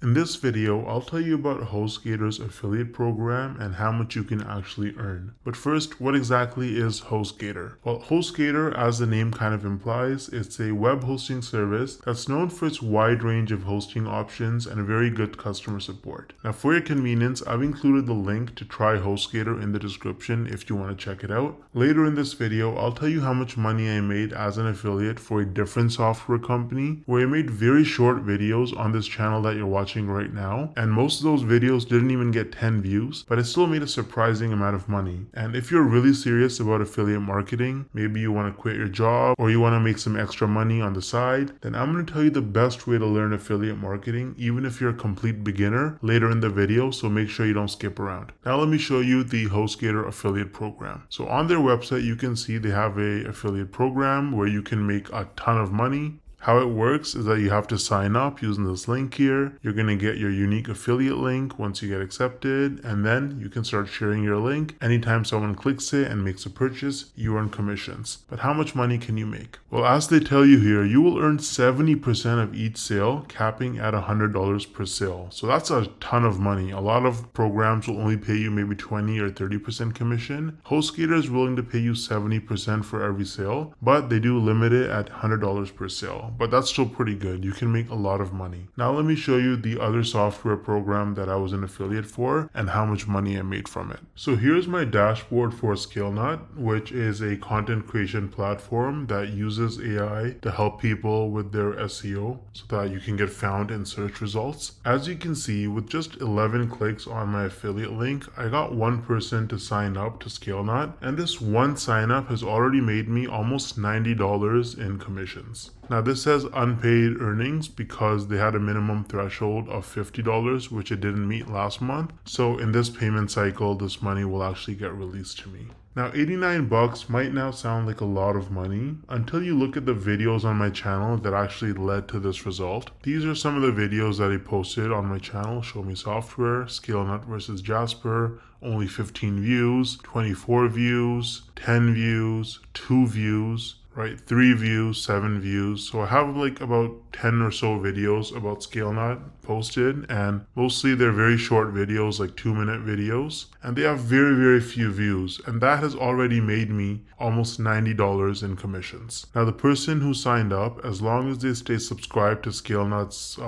In this video, I'll tell you about Hostgator's affiliate program and how much you can actually earn. But first, what exactly is Hostgator? Well, Hostgator, as the name kind of implies, it's a web hosting service that's known for its wide range of hosting options and very good customer support. Now, for your convenience, I've included the link to try Hostgator in the description if you want to check it out. Later in this video, I'll tell you how much money I made as an affiliate for a different software company where I made very short videos on this channel that you're watching right now, and most of those videos didn't even get 10 views, but I still made a surprising amount of money. And if you're really serious about affiliate marketing, maybe you want to quit your job or you want to make some extra money on the side, then I'm going to tell you the best way to learn affiliate marketing, even if you're a complete beginner, later in the video, so make sure you don't skip around. Now let me show you the Hostgator affiliate program. So on their website, you can see they have a affiliate program where you can make a ton of money. How it works is that you have to sign up using this link here. You're going to get your unique affiliate link once you get accepted, and then you can start sharing your link. Anytime someone clicks it and makes a purchase, you earn commissions. But how much money can you make? Well, as they tell you here, you will earn 70% of each sale, capping at $100 per sale. So that's a ton of money. A lot of programs will only pay you maybe 20 or 30% commission. Hostgator is willing to pay you 70% for every sale, but they do limit it at $100 per sale. But that's still pretty good. You can make a lot of money. Now let me show you the other software program that I was an affiliate for and how much money I made from it. So here's my dashboard for ScaleNut, which is a content creation platform that uses AI to help people with their SEO so that you can get found in search results. As you can see, with just 11 clicks on my affiliate link, I got one person to sign up to ScaleNut, and this one sign up has already made me almost $90 in commissions. Now this says unpaid earnings because they had a minimum threshold of $50, which it didn't meet last month. So in this payment cycle, this money will actually get released to me. Now 89 bucks might now sound like a lot of money until you look at the videos on my channel that actually led to this result. These are some of the videos that I posted on my channel: Show Me Software, ScaleNut versus Jasper, only 15 views, 24 views, 10 views, 2 views, right? 3 views, 7 views. So I have like about 10 or so videos about ScaleNut posted, and mostly they're very short videos, like 2-minute videos, and they have very few views, and that has already made me almost $90 in commissions. Now the person who signed up, as long as they stay subscribed to ScaleNut's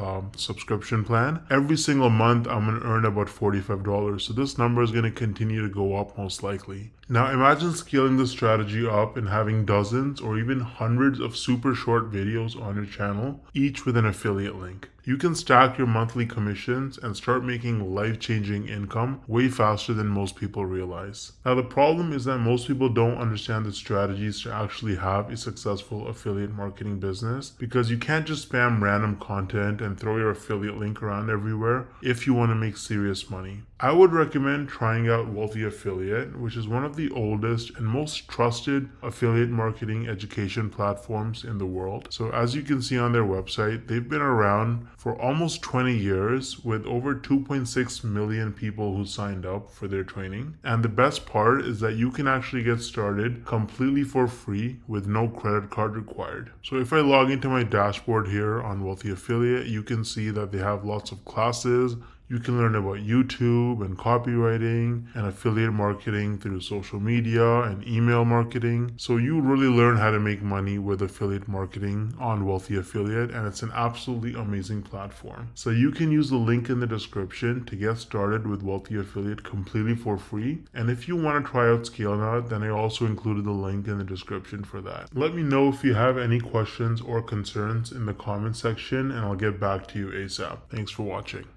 subscription plan, every single month I'm going to earn about $45. So this number is going to continue to go up most likely. Now imagine scaling this strategy up and having dozens or even hundreds of super short videos on your channel, each with an affiliate link. You can stack your monthly commissions and start making life-changing income way faster than most people realize. Now the problem is that most people don't understand the strategies to actually have a successful affiliate marketing business, because you can't just spam random content and throw your affiliate link around everywhere if you want to make serious money. I would recommend trying out Wealthy Affiliate, which is one of the oldest and most trusted affiliate marketing education platforms in the world. So as you can see on their website, they've been around for almost 20 years with over 2.6 million people who signed up for their training. And the best part is that you can actually get started completely for free with no credit card required. So if I log into my dashboard here on Wealthy Affiliate, you can see that they have lots of classes. You can learn about YouTube and copywriting and affiliate marketing through social media and email marketing. So you really learn how to make money with affiliate marketing on Wealthy Affiliate, and it's an absolutely amazing platform. So you can use the link in the description to get started with Wealthy Affiliate completely for free. And if you want to try out ScaleNut, then I also included the link in the description for that. Let me know if you have any questions or concerns in the comment section, and I'll get back to you ASAP. Thanks for watching.